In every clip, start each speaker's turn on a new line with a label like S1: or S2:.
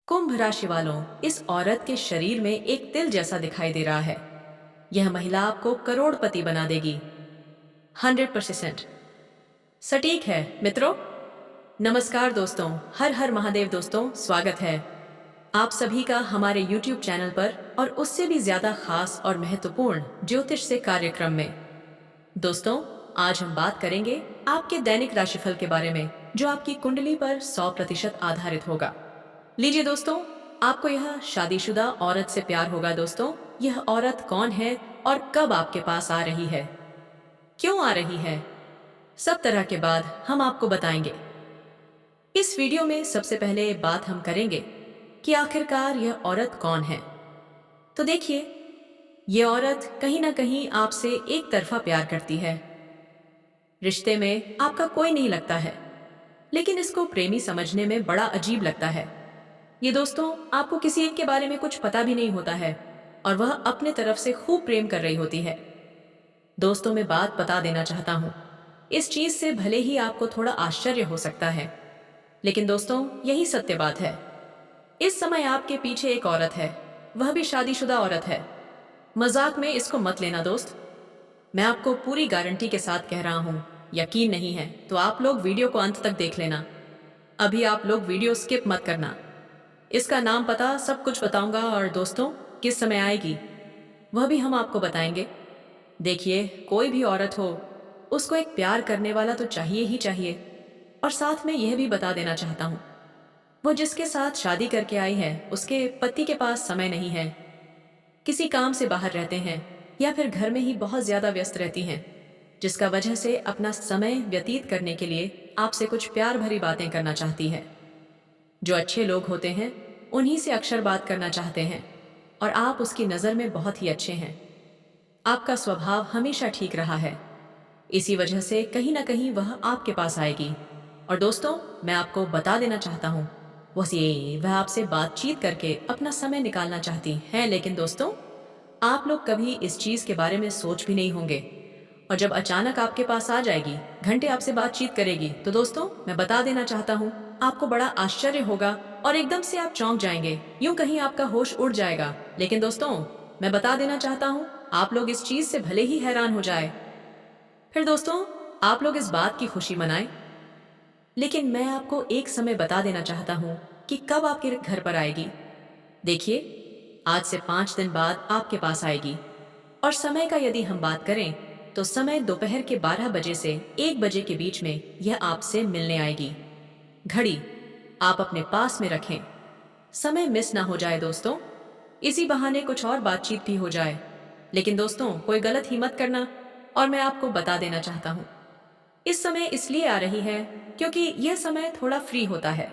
S1: कुंभ राशि वालों, इस औरत के शरीर में एक तिल जैसा दिखाई दे रहा है। यह महिला आपको करोड़पति बना देगी। 100% सटीक है मित्रों। नमस्कार दोस्तों, हर हर महादेव दोस्तों, स्वागत है आप सभी का हमारे YouTube चैनल पर और उससे भी ज्यादा खास और महत्वपूर्ण ज्योतिष से कार्यक्रम में। दोस्तों, आज हम बात करेंगे आपके दैनिक राशिफल के बारे में, जो आपकी कुंडली पर 100% आधारित होगा। लीजिए दोस्तों, आपको यह शादीशुदा औरत से प्यार होगा। दोस्तों, यह औरत कौन है और कब आपके पास आ रही है, क्यों आ रही है, सब तरह के बाद हम आपको बताएंगे। इस वीडियो में सबसे पहले बात हम करेंगे कि आखिरकार यह औरत कौन है। तो देखिए, ये औरत कहीं ना कहीं आपसे एक तरफा प्यार करती है। रिश्ते में आपका कोई नहीं लगता है, लेकिन इसको प्रेमी समझने में बड़ा अजीब लगता है। ये दोस्तों, आपको किसी एक के बारे में कुछ पता भी नहीं होता है और वह अपने तरफ से खूब प्रेम कर रही होती है। दोस्तों, मैं बात बता देना चाहता हूँ, इस चीज से भले ही आपको थोड़ा आश्चर्य हो सकता है, लेकिन दोस्तों यही सत्य बात है। इस समय आपके पीछे एक औरत है, वह भी शादीशुदा औरत है। मजाक में इसको मत लेना दोस्त, मैं आपको पूरी गारंटी के साथ कह रहा हूँ। यकीन नहीं है तो आप लोग वीडियो को अंत तक देख लेना। अभी आप लोग वीडियो स्किप मत करना। इसका नाम पता सब कुछ बताऊंगा, और दोस्तों किस समय आएगी वह भी हम आपको बताएंगे। देखिए, कोई भी औरत हो, उसको एक प्यार करने वाला तो चाहिए ही चाहिए। और साथ में यह भी बता देना चाहता हूँ, वो जिसके साथ शादी करके आई है उसके पति के पास समय नहीं है, किसी काम से बाहर रहते हैं या फिर घर में ही बहुत ज्यादा व्यस्त रहती हैं, जिसका वजह से अपना समय व्यतीत करने के लिए आपसे कुछ प्यार भरी बातें करना चाहती है। जो अच्छे लोग होते हैं उन्हीं से अक्सर बात करना चाहते हैं, और आप उसकी नज़र में बहुत ही अच्छे हैं। आपका स्वभाव हमेशा ठीक रहा है, इसी वजह से कहीं ना कहीं वह आपके पास आएगी। और दोस्तों, मैं आपको बता देना चाहता हूँ, वह आपसे बातचीत करके अपना समय निकालना चाहती हैं। लेकिन दोस्तों, आप लोग कभी इस चीज़ के बारे में सोच भी नहीं होंगे, और जब अचानक आपके पास आ जाएगी, घंटे आपसे बातचीत करेगी, तो दोस्तों मैं बता देना चाहता हूँ, आपको बड़ा आश्चर्य होगा और एकदम से आप चौंक जाएंगे, यूं कहीं आपका होश उड़ जाएगा। लेकिन दोस्तों, मैं बता देना चाहता हूँ, आप लोग इस चीज से भले ही हैरान हो जाए, फिर दोस्तों आप लोग इस बात की खुशी मनाएं। लेकिन मैं आपको एक समय बता देना चाहता हूँ कि कब आपके घर पर आएगी। देखिए, आज से 5 दिन बाद आपके पास आएगी। और समय का यदि हम बात करें तो समय दोपहर के 12 बजे से 1 बजे के बीच में यह आपसे मिलने आएगी। घड़ी आप अपने पास में रखें, समय मिस ना हो जाए दोस्तों, इसी बहाने कुछ और बातचीत भी हो जाए। लेकिन दोस्तों, कोई गलत ही मत करना। और मैं आपको बता देना चाहता हूँ, इस समय इसलिए आ रही है क्योंकि यह समय थोड़ा फ्री होता है।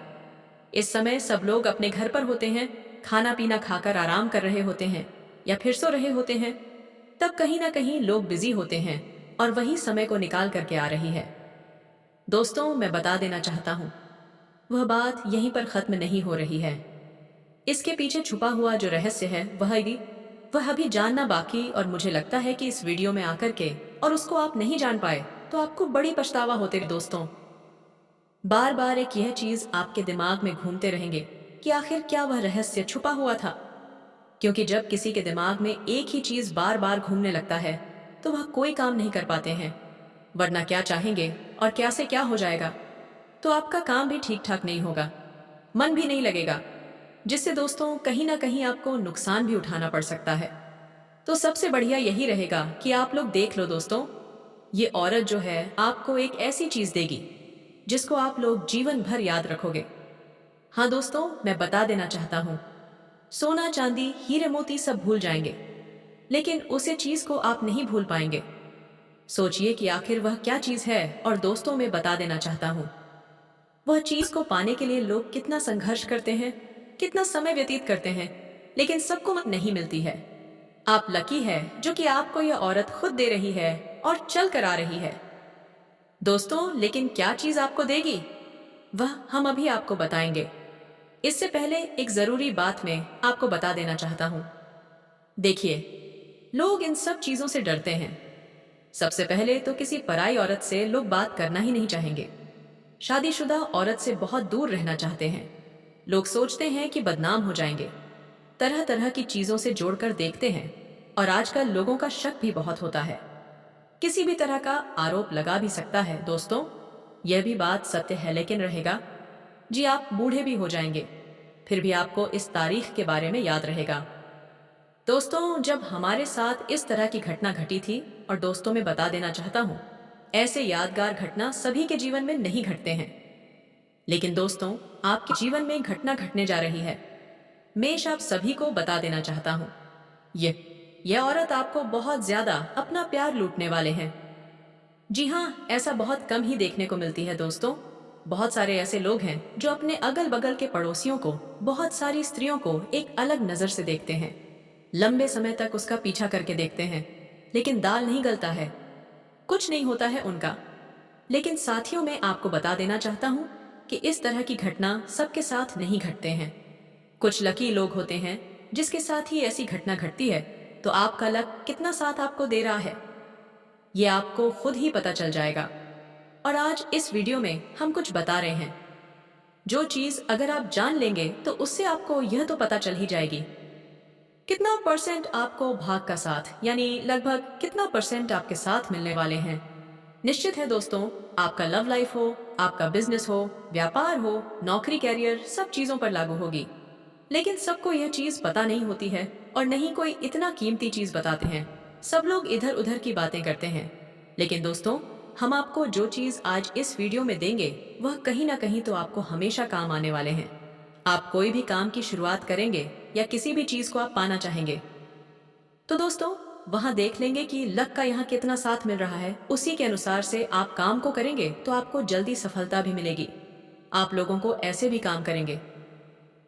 S1: इस समय सब लोग अपने घर पर होते हैं, खाना पीना खाकर आराम कर रहे होते हैं या फिर सो रहे होते हैं। तब कहीं ना कहीं लोग बिजी होते हैं, और वही समय को निकाल करके आ रही है। दोस्तों, मैं बता देना चाहता हूँ, वह बात यहीं पर खत्म नहीं हो रही है। इसके पीछे छुपा हुआ जो रहस्य है वह अभी जानना बाकी, और मुझे लगता है कि इस वीडियो में आकर के और उसको आप नहीं जान पाए तो आपको बड़ी पछतावा होते। दोस्तों, बार बार एक यह चीज आपके दिमाग में घूमते रहेंगे कि आखिर क्या वह रहस्य छुपा हुआ था। क्योंकि जब किसी के दिमाग में एक ही चीज बार बार घूमने लगता है तो वह कोई काम नहीं कर पाते हैं, वरना क्या चाहेंगे और क्या से क्या हो जाएगा, तो आपका काम भी ठीक ठाक नहीं होगा, मन भी नहीं लगेगा, जिससे दोस्तों कहीं ना कहीं आपको नुकसान भी उठाना पड़ सकता है। तो सबसे बढ़िया यही रहेगा कि आप लोग देख लो दोस्तों, ये औरत जो है आपको एक ऐसी चीज देगी जिसको आप लोग जीवन भर याद रखोगे। हाँ दोस्तों, मैं बता देना चाहता हूँ, सोना चांदी हीरे मोती सब भूल जाएंगे, लेकिन उसे चीज को आप नहीं भूल पाएंगे। सोचिए कि आखिर वह क्या चीज है। और दोस्तों, मैं बता देना चाहता हूँ, वह चीज को पाने के लिए लोग कितना संघर्ष करते हैं, कितना समय व्यतीत करते हैं, लेकिन सबको मत नहीं मिलती है। आप लकी है जो कि आपको यह औरत खुद दे रही है और चल कर आ रही है। दोस्तों, लेकिन क्या चीज आपको देगी, वह हम अभी आपको बताएंगे। इससे पहले एक जरूरी बात मैं आपको बता देना चाहता हूँ। देखिए, लोग इन सब चीजों से डरते हैं। सबसे पहले तो किसी पराई औरत से लोग बात करना ही नहीं चाहेंगे, शादीशुदा औरत से बहुत दूर रहना चाहते हैं। लोग सोचते हैं कि बदनाम हो जाएंगे, तरह तरह की चीजों से जोड़कर देखते हैं, और आजकल लोगों का शक भी बहुत होता है। किसी भी तरह का आरोप लगा भी सकता है दोस्तों। यह भी बात सत्य है, लेकिन रहेगा जी, आप बूढ़े भी हो जाएंगे, फिर भी आपको इस तारीख के बारे में याद रहेगा। दोस्तों, जब हमारे साथ इस तरह की घटना घटी थी, और दोस्तों मैं बता देना चाहता हूँ, ऐसे यादगार घटना सभी के जीवन में नहीं घटते हैं। लेकिन दोस्तों, आपके जीवन में घटना घटने जा रही है। मैं आप सभी को बता देना चाहता हूँ, यह औरत आपको बहुत ज्यादा अपना प्यार लूटने वाले हैं। जी हाँ, ऐसा बहुत कम ही देखने को मिलती है दोस्तों। बहुत सारे ऐसे लोग हैं जो अपने अगल बगल के पड़ोसियों को, बहुत सारी स्त्रियों को एक अलग नजर से देखते हैं। लंबे समय तक उसका पीछा करके देखते हैं, लेकिन दाल नहीं गलता है, कुछ नहीं होता है उनका। लेकिन साथियों, मैं आपको बता देना चाहता हूँ कि इस तरह की घटना सबके साथ नहीं घटते हैं। कुछ लकी लोग होते हैं जिसके साथ ही ऐसी घटना घटती है। तो आपका लक कितना साथ आपको दे रहा है, ये आपको खुद ही पता चल जाएगा। और आज इस वीडियो में हम कुछ बता रहे हैं, जो चीज अगर आप जान लेंगे तो उससे आपको यह तो पता चल ही जाएगी कितना परसेंट आपको भाग का साथ, यानी लगभग कितना परसेंट आपके साथ मिलने वाले हैं। निश्चित है दोस्तों, आपका लव लाइफ हो, आपका बिजनेस हो, व्यापार हो, नौकरी, कैरियर, सब चीजों पर लागू होगी। लेकिन सबको यह चीज पता नहीं होती है, और नहीं कोई इतना कीमती चीज बताते हैं। सब लोग इधर उधर की बातें करते हैं। लेकिन दोस्तों, हम आपको जो चीज आज इस वीडियो में देंगे, वह कहीं ना कहीं तो आपको हमेशा काम आने वाले हैं। आप कोई भी काम की शुरुआत करेंगे या किसी भी चीज को आप पाना चाहेंगे, तो दोस्तों वहां देख लेंगे कि लक का यहाँ कितना साथ मिल रहा है। उसी के अनुसार से आप काम को करेंगे तो आपको जल्दी सफलता भी मिलेगी। आप लोगों को ऐसे भी काम करेंगे,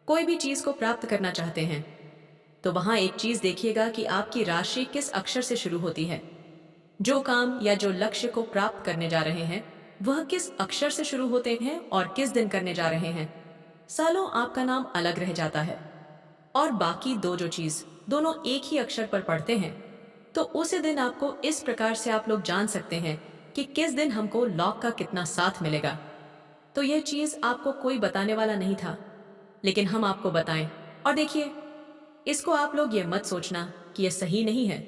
S1: कोई भी चीज को प्राप्त करना चाहते हैं, तो वहां एक चीज देखिएगा कि आपकी राशि किस अक्षर से शुरू होती है। जो काम या जो लक्ष्य को प्राप्त करने जा रहे हैं, वह किस अक्षर से शुरू होते हैं और किस दिन करने जा रहे हैं। सालों आपका नाम अलग रह जाता है, और बाकी दो जो चीज दोनों एक ही अक्षर पर पढ़ते हैं, तो उसी दिन आपको इस प्रकार से आप लोग जान सकते हैं कि किस दिन हमको लॉक का कितना साथ मिलेगा। तो यह चीज आपको कोई बताने वाला नहीं था, लेकिन हम आपको बताएं। और देखिए, इसको आप लोग ये मत सोचना कि यह सही नहीं है।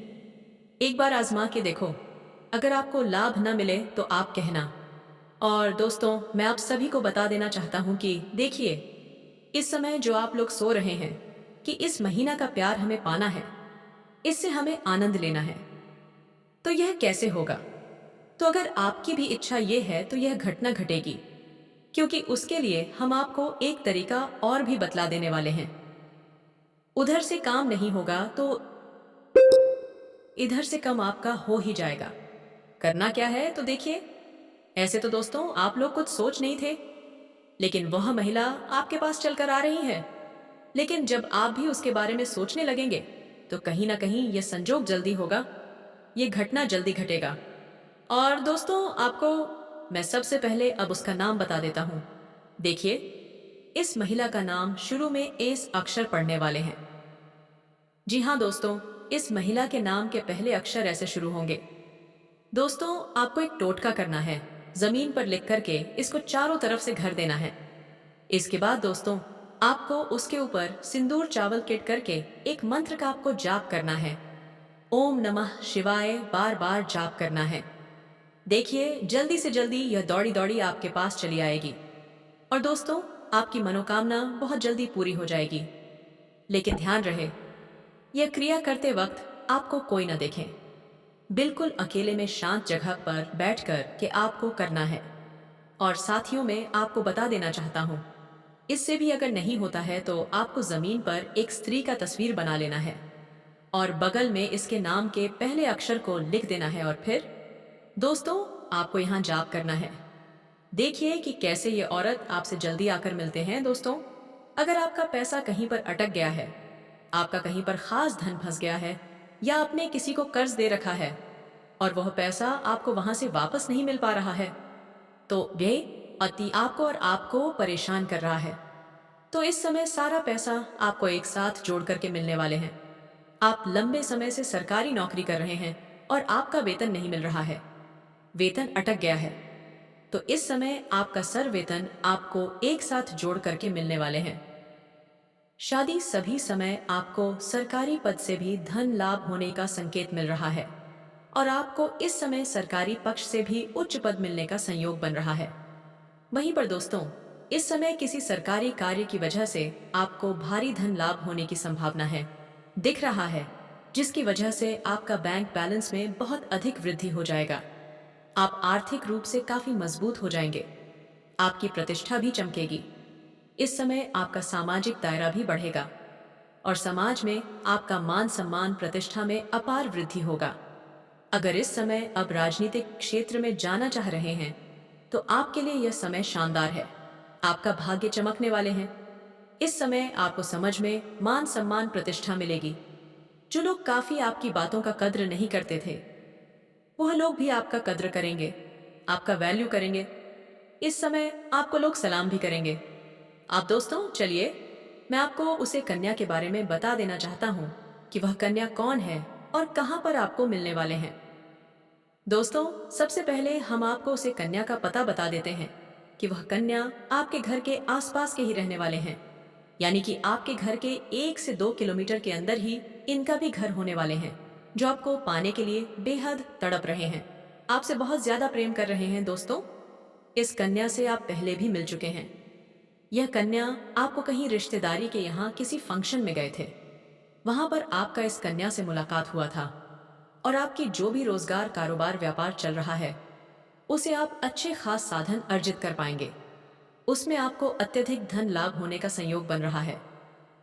S1: एक बार आजमा के देखो, अगर आपको लाभ न मिले तो आप कहना। और दोस्तों, मैं आप सभी को बता देना चाहता हूं कि देखिए, इस समय जो आप लोग सो रहे हैं कि इस महीना का प्यार हमें पाना है, इससे हमें आनंद लेना है, तो यह कैसे होगा? तो अगर आपकी भी इच्छा ये है तो यह घटना घटेगी, क्योंकि उसके लिए हम आपको एक तरीका और भी बतला देने वाले हैं। उधर से काम नहीं होगा तो इधर से कम आपका हो ही जाएगा। करना क्या है तो देखिए, ऐसे तो दोस्तों आप लोग कुछ सोच नहीं थे, लेकिन वह महिला आपके पास चलकर आ रही है। लेकिन जब आप भी उसके बारे में सोचने लगेंगे, तो कहीं ना कहीं यह संजोग जल्दी होगा, ये घटना जल्दी घटेगा। और दोस्तों, आपको मैं सबसे पहले अब उसका नाम बता देता हूं। देखिए, इस महिला का नाम शुरू में एस अक्षर पढ़ने वाले हैं। जी हाँ दोस्तों, इस महिला के नाम के पहले अक्षर ऐसे शुरू होंगे। दोस्तों, आपको एक टोटका करना है, जमीन पर लिख करके इसको चारों तरफ से घर देना है। इसके बाद दोस्तों, आपको उसके ऊपर सिंदूर चावल किट करके एक मंत्र का आपको जाप करना है। ओम नमः शिवाय बार बार जाप करना है। देखिए, जल्दी से जल्दी यह दौड़ी दौड़ी आपके पास चली आएगी, और दोस्तों आपकी मनोकामना बहुत जल्दी पूरी हो जाएगी। लेकिन ध्यान रहे, यह क्रिया करते वक्त आपको कोई न देखे। बिल्कुल अकेले में शांत जगह पर बैठकर के आपको करना है। और साथियों, में आपको बता देना चाहता हूँ, इससे भी अगर नहीं होता है तो आपको जमीन पर एक स्त्री का तस्वीर बना लेना है, और बगल में इसके नाम के पहले अक्षर को लिख देना है। और फिर दोस्तों, आपको यहाँ जाप करना है। देखिए कि कैसे ये औरत आपसे जल्दी आकर मिलते हैं। दोस्तों, अगर आपका पैसा कहीं पर अटक गया है, आपका कहीं पर खास धन फंस गया है, या आपने किसी को कर्ज दे रखा है और वह पैसा आपको वहां से वापस नहीं मिल पा रहा है, तो वे अति आपको और आपको परेशान कर रहा है, तो इस समय सारा पैसा आपको एक साथ जोड़ करके मिलने वाले हैं। आप लंबे समय से सरकारी नौकरी कर रहे हैं और आपका वेतन नहीं मिल रहा है, वेतन अटक गया है, तो इस समय आपका सर वेतन आपको एक साथ जोड़ करके मिलने वाले हैं। शादी सभी समय आपको सरकारी पद से भी धन लाभ होने का संकेत मिल रहा है और आपको इस समय सरकारी पक्ष से भी उच्च पद मिलने का संयोग बन रहा है। वहीं पर दोस्तों, इस समय किसी सरकारी कार्य की वजह से आपको भारी धन लाभ होने की संभावना है, दिख रहा है, जिसकी वजह से आपका बैंक बैलेंस में बहुत अधिक वृद्धि हो जाएगा। आप आर्थिक रूप से काफी मजबूत हो जाएंगे। आपकी प्रतिष्ठा भी चमकेगी। इस समय आपका सामाजिक दायरा भी बढ़ेगा और समाज में आपका मान सम्मान प्रतिष्ठा में अपार वृद्धि होगा। अगर इस समय अब राजनीतिक क्षेत्र में जाना चाह रहे हैं तो आपके लिए यह समय शानदार है। आपका भाग्य चमकने वाले हैं। इस समय आपको समझ में मान सम्मान प्रतिष्ठा मिलेगी। जो लोग काफी आपकी बातों का कद्र नहीं करते थे, वह लोग भी आपका कद्र करेंगे, आपका वैल्यू करेंगे। इस समय आपको लोग सलाम भी करेंगे। आप दोस्तों चलिए, मैं आपको उसे कन्या के बारे में बता देना चाहता हूँ कि वह कन्या कौन है और कहाँ पर आपको मिलने वाले हैं। दोस्तों, सबसे पहले हम आपको उसे कन्या का पता बता देते हैं कि वह कन्या आपके घर के आसपास के ही रहने वाले हैं, यानी कि आपके घर के 1 से 2 किलोमीटर के अंदर ही इनका भी घर होने वाले हैं, जो आपको पाने के लिए बेहद तड़प रहे हैं, आपसे बहुत ज्यादा प्रेम कर रहे हैं। दोस्तों, इस कन्या से आप पहले भी मिल चुके हैं। यह कन्या आपको कहीं रिश्तेदारी के यहाँ किसी फंक्शन में गए थे, वहां पर आपका इस कन्या से मुलाकात हुआ था और आपकी जो भी रोजगार कारोबार व्यापार चल रहा है उसे आप अच्छे खास साधन अर्जित कर पाएंगे। उसमें आपको अत्यधिक धन लाभ होने का संयोग बन रहा है।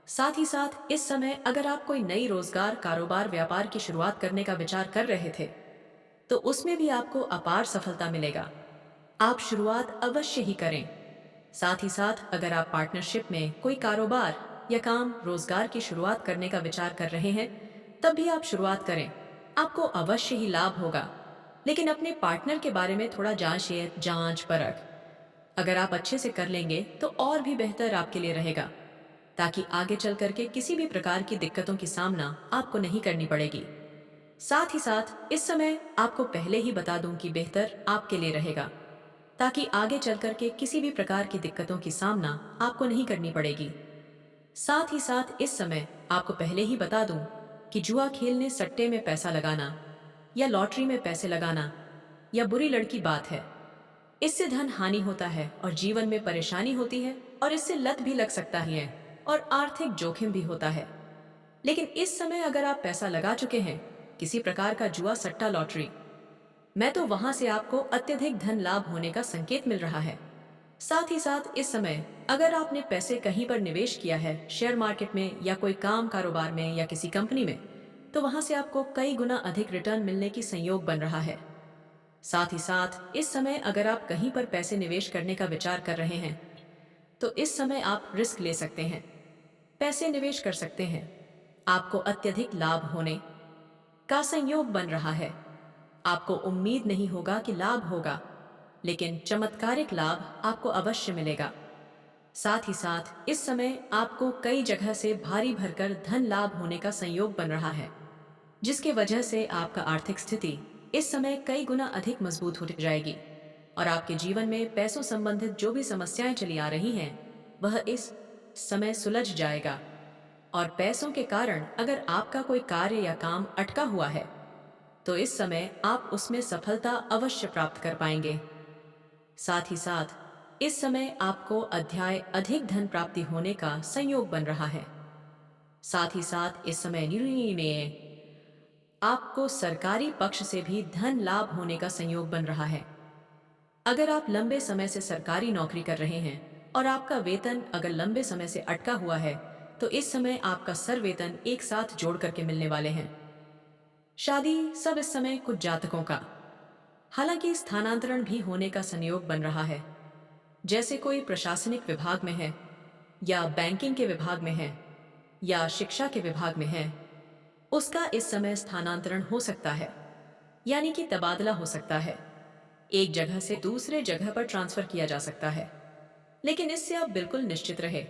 S1: साथ ही साथ इस समय अगर आप कोई नई रोजगार कारोबार व्यापार की शुरुआत करने का विचार कर रहे थे तो उसमें भी आपको अपार सफलता मिलेगा। आप शुरुआत अवश्य ही करें। साथ ही साथ अगर आप पार्टनरशिप में कोई कारोबार या काम रोजगार की शुरुआत करने का विचार कर रहे हैं, तब भी आप शुरुआत करें। आपको अवश्य ही लाभ होगा, लेकिन अपने पार्टनर के बारे में थोड़ा जांचिए, जांच परख अगर आप अच्छे से कर लेंगे तो और भी बेहतर आपके लिए रहेगा, ताकि आगे चल करके किसी भी प्रकार की दिक्कतों की सामना आपको नहीं करनी पड़ेगी। साथ ही साथ इस समय आपको पहले ही बता दूं कि बेहतर आपके लिए रहेगा, ताकि आगे चल करके किसी भी प्रकार की दिक्कतों की सामना आपको नहीं करनी पड़ेगी। साथ ही साथ इस समय आपको पहले ही बता दूं कि जुआ खेलने, सट्टे में पैसा लगाना या लॉटरी में पैसे लगाना या बुरी लड़की बात है। इससे धन हानि होता है और जीवन में परेशानी होती है और इससे लत भी लग सकता ही है और आर्थिक जोखिम भी होता है। लेकिन इस समय अगर आप पैसा लगा चुके हैं किसी प्रकार का जुआ, सट्टा, लॉटरी मैं तो वहां से आपको अत्यधिक धन लाभ होने का संकेत मिल रहा है। साथ ही साथ इस समय अगर आपने पैसे कहीं पर निवेश किया है, शेयर मार्केट में या कोई काम कारोबार में या किसी कंपनी में, तो वहां से आपको कई गुना अधिक रिटर्न मिलने की संयोग बन रहा है। साथ ही साथ इस समय अगर आप कहीं पर पैसे निवेश करने का विचार कर रहे हैं तो इस समय आप रिस्क ले सकते हैं, पैसे निवेश कर सकते हैं। आपको अत्यधिक लाभ होने का संयोग बन रहा है। आपको उम्मीद नहीं होगा कि लाभ होगा, लेकिन चमत्कारिक लाभ आपको अवश्य मिलेगा। साथ ही साथ इस समय आपको कई जगह से भारी भरकर धन लाभ होने का संयोग बन रहा है, जिसके वजह से आपका आर्थिक स्थिति इस समय कई गुना अधिक मजबूत हो जाएगी और आपके जीवन में पैसों संबंधित जो भी समस्याएं चली आ रही हैं वह इस समय सुलझ जाएगा। और पैसों के कारण अगर आपका कोई कार्य या काम अटका हुआ है तो इस समय आप उसमें सफलता अवश्य प्राप्त कर पाएंगे। साथ ही साथ इस समय आपको अध्याय अधिक धन प्राप्ति होने का संयोग बन रहा है। साथ ही साथ इस समय निर्णय में आपको सरकारी पक्ष से भी धन लाभ होने का संयोग बन रहा है। अगर आप लंबे समय से सरकारी नौकरी कर रहे हैं और आपका वेतन अगर लंबे समय से अटका हुआ है तो इस समय आपका सर वेतन एक साथ जोड़ करके मिलने वाले हैं। शादी सब इस समय कुछ जातकों का, हालांकि स्थानांतरण भी होने का संयोग बन रहा है। जैसे कोई प्रशासनिक विभाग में है या बैंकिंग के विभाग में है या शिक्षा के विभाग में है, उसका इस समय स्थानांतरण हो सकता है, यानी कि तबादला हो सकता है। एक जगह से दूसरे जगह पर ट्रांसफर किया जा सकता है। लेकिन इससे आप बिल्कुल निश्चित रहे,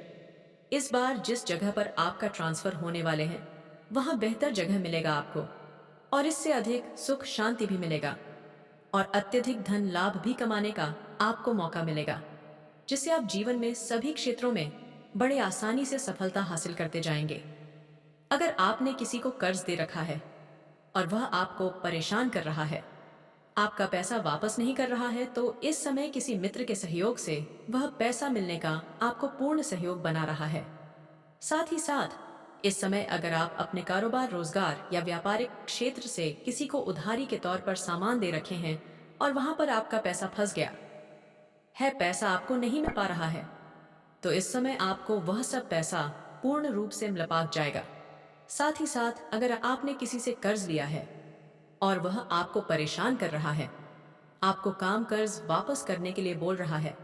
S1: इस बार जिस जगह पर आपका ट्रांसफर होने वाले हैं वहां बेहतर जगह मिलेगा आपको और इससे अधिक सुख शांति भी मिलेगा और अत्यधिक धन लाभ भी कमाने का आपको मौका मिलेगा, जिससे आप जीवन में सभी क्षेत्रों में बड़े आसानी से सफलता हासिल करते जाएंगे। अगर आपने किसी को कर्ज दे रखा है और वह आपको परेशान कर रहा है, आपका पैसा वापस नहीं कर रहा है, तो इस समय किसी मित्र के सहयोग से वह पैसा मिलने का आपको पूर्ण सहयोग बना रहा है। साथ ही साथ इस समय अगर आप अपने कारोबार, रोजगार या व्यापारिक क्षेत्र से किसी को उधारी के तौर पर सामान दे रखे हैं और वहां पर आपका पैसा फंस गया है, पैसा आपको नहीं मिल पा रहा है, तो इस समय आपको वह सब पैसा पूर्ण रूप से लपक जाएगा। साथ ही साथ अगर आपने किसी से कर्ज लिया है और वह आपको परेशान कर रहा है, आपको काम कर्ज वापस करने के लिए बोल रहा है,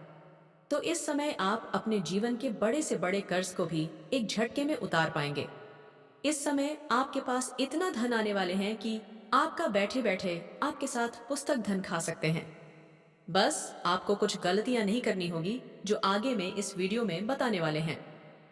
S1: तो इस समय आप अपने जीवन के बड़े से बड़े कर्ज को भी एक झटके में उतार पाएंगे। इस समय आपके पास इतना धन आने वाले हैं कि आपका बैठे बैठे आपके साथ पुस्तक धन खा सकते हैं। बस आपको कुछ गलतियां नहीं करनी होगी जो आगे में इस वीडियो में बताने वाले हैं।